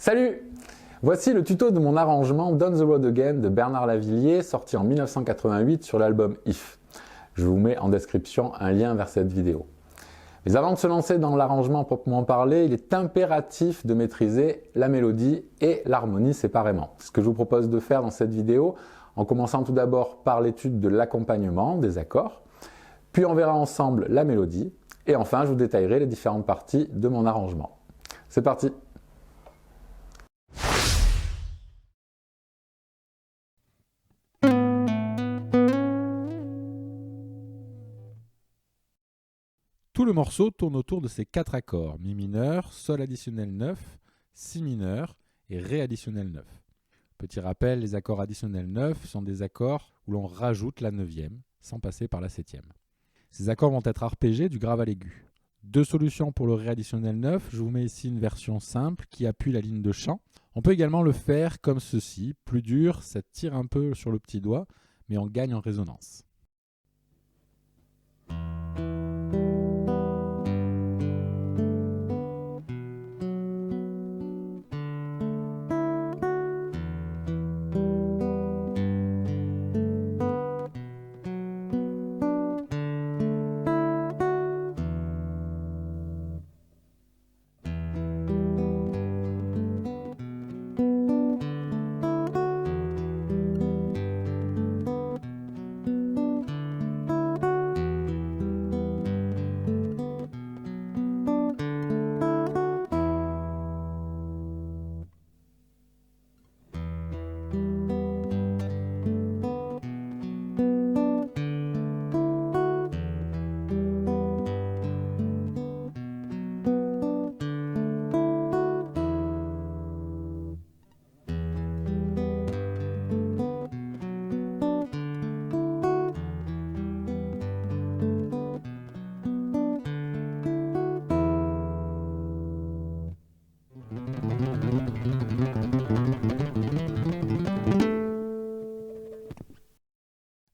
Salut! Voici le tuto de mon arrangement Down the Road Again de Bernard Lavilliers, sorti en 1988 sur l'album If. Je vous mets en description un lien vers cette vidéo. Mais avant de se lancer dans l'arrangement proprement parlé, il est impératif de maîtriser la mélodie et l'harmonie séparément. C'est ce que je vous propose de faire dans cette vidéo, en commençant tout d'abord par l'étude de l'accompagnement des accords, puis on verra ensemble la mélodie, et enfin je vous détaillerai les différentes parties de mon arrangement. C'est parti! Tout le morceau tourne autour de ces 4 accords, Mi mineur, Sol additionnel 9, Si mineur et Ré additionnel 9. Petit rappel, les accords additionnels 9 sont des accords où l'on rajoute la 9e sans passer par la 7e. Ces accords vont être arpégés du grave à l'aigu. 2 solutions pour le Ré additionnel 9, je vous mets ici une version simple qui appuie la ligne de chant. On peut également le faire comme ceci, plus dur, ça tire un peu sur le petit doigt, mais on gagne en résonance.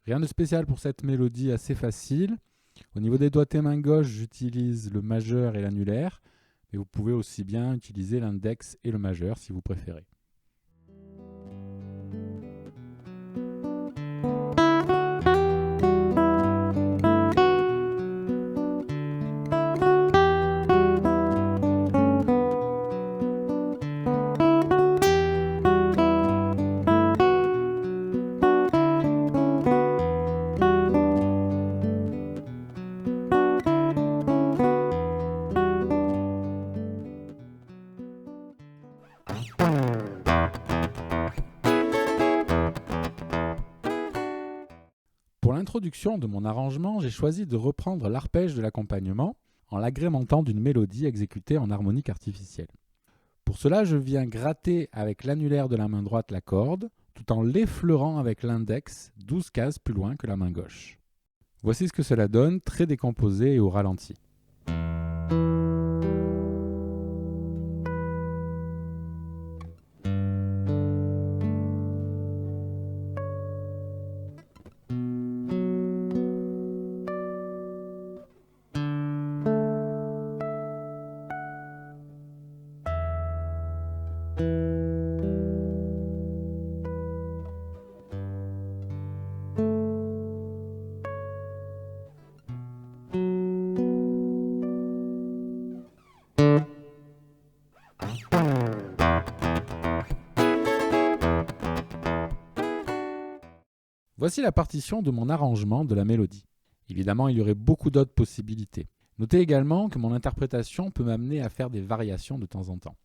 Rien de spécial pour cette mélodie assez facile. Au niveau des doigtés main gauche, j'utilise le majeur et l'annulaire, mais vous pouvez aussi bien utiliser l'index et le majeur si vous préférez. Pour l'introduction de mon arrangement, j'ai choisi de reprendre l'arpège de l'accompagnement en l'agrémentant d'une mélodie exécutée en harmonique artificielle. Pour cela, je viens gratter avec l'annulaire de la main droite la corde, tout en l'effleurant avec l'index 12 cases plus loin que la main gauche. Voici ce que cela donne, très décomposé et au ralenti. Voici la partition de mon arrangement de la mélodie. Évidemment, il y aurait beaucoup d'autres possibilités. Notez également que mon interprétation peut m'amener à faire des variations de temps en temps.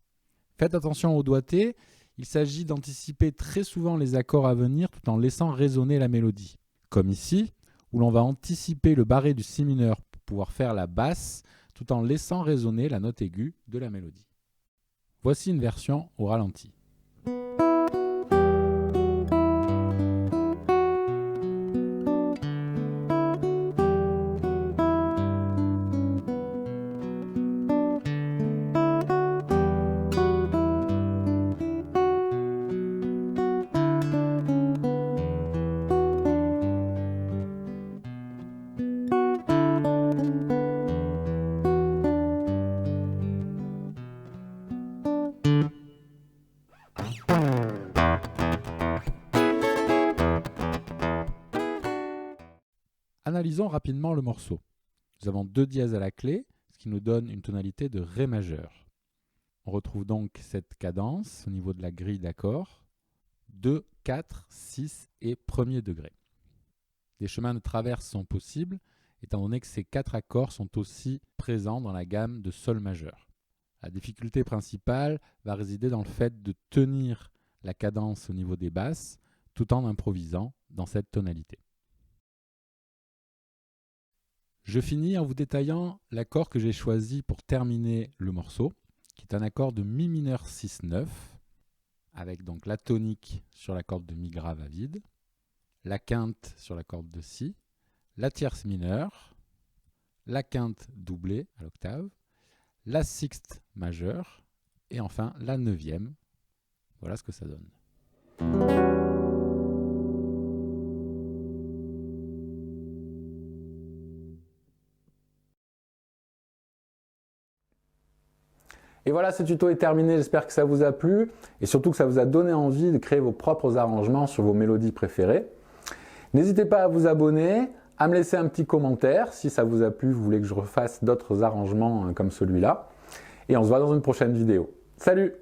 Faites attention au doigté, il s'agit d'anticiper très souvent les accords à venir tout en laissant résonner la mélodie. Comme ici, où l'on va anticiper le barré du si mineur pour pouvoir faire la basse tout en laissant résonner la note aiguë de la mélodie. Voici une version au ralenti. Analysons rapidement le morceau. Nous avons 2 dièses à la clé, ce qui nous donne une tonalité de Ré majeur. On retrouve donc cette cadence au niveau de la grille d'accords, 2, 4, 6 et premier degré. Des chemins de traverse sont possibles, étant donné que ces 4 accords sont aussi présents dans la gamme de Sol majeur. La difficulté principale va résider dans le fait de tenir la cadence au niveau des basses, tout en improvisant dans cette tonalité. Je finis en vous détaillant l'accord que j'ai choisi pour terminer le morceau, qui est un accord de Mi mineur 6-9, avec donc la tonique sur la corde de Mi grave à vide, la quinte sur la corde de Si, la tierce mineure, la quinte doublée à l'octave, la sixte majeure et enfin la neuvième. Voilà ce que ça donne. Et voilà, ce tuto est terminé, j'espère que ça vous a plu et surtout que ça vous a donné envie de créer vos propres arrangements sur vos mélodies préférées. N'hésitez pas à vous abonner, à me laisser un petit commentaire si ça vous a plu, vous voulez que je refasse d'autres arrangements comme celui-là. Et on se voit dans une prochaine vidéo. Salut!